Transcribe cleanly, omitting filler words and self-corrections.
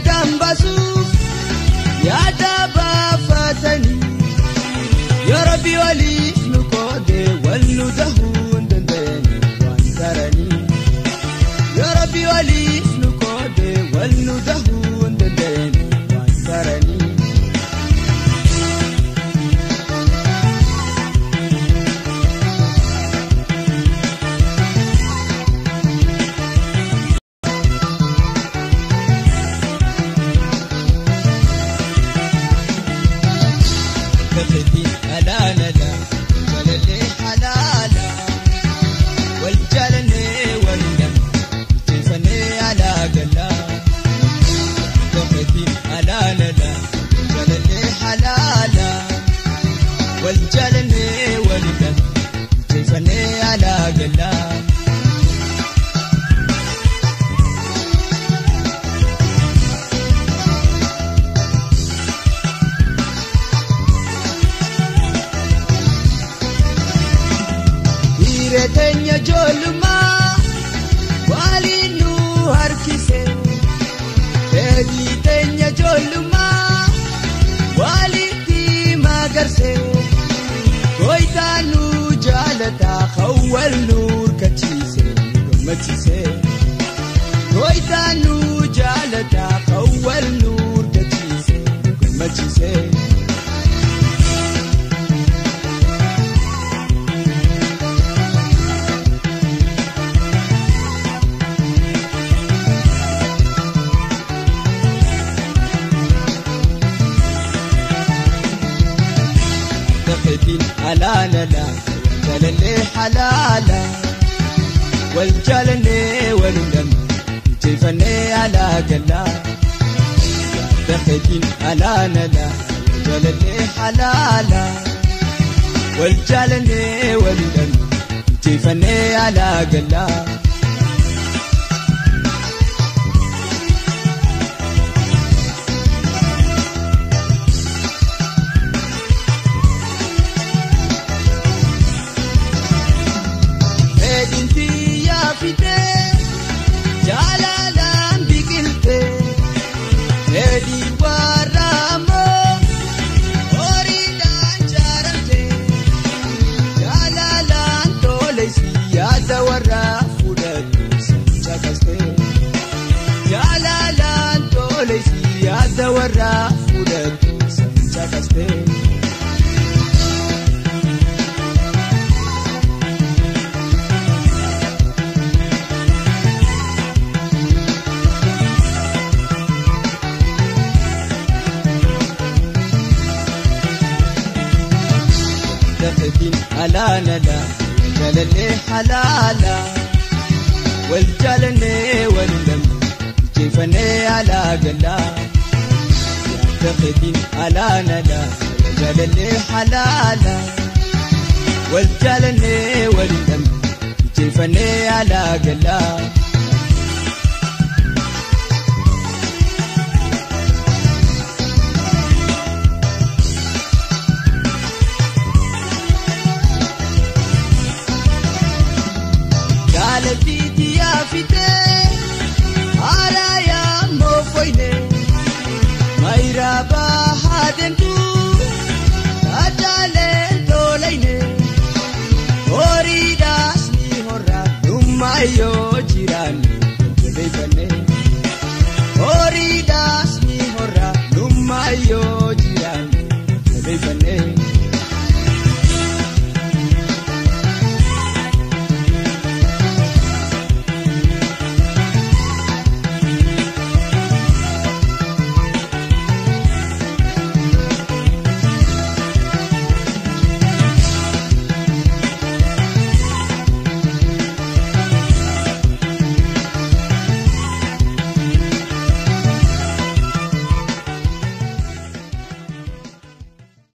dambasu yaada baafatani ya rabbi wali nukode wal nudahun dandani wantarani ya rabbi wali nukode wal nudahun dandani wantarani Tenya jolma wali nu harkise Tedi tenya jolma wali ti magarse Goita nu jalata khawal nur kachise matise Goita nu jalata khawal nur kachise matise حلالا جلني حلالا والجلني والندم جيفني على قلا دخلين حلالا جلني حلالا والجلني والندم جيفني على قلا Jalalan bikilte Edi waramo Oridan jarate Jalalan tolesi Yada warra fudatu Sanchakaste Jalalan tolesi Yada warra fudatu Sanchakaste حلالا جلني حلالا والجلني والندم جيفني على قلا يعتقدين حلالا جلني حلالا والجلني والندم جيفني على قلا Alati ya fite ara ya mofoine maira ba hadentu ajale dolaine oridas ni horra numayo jirani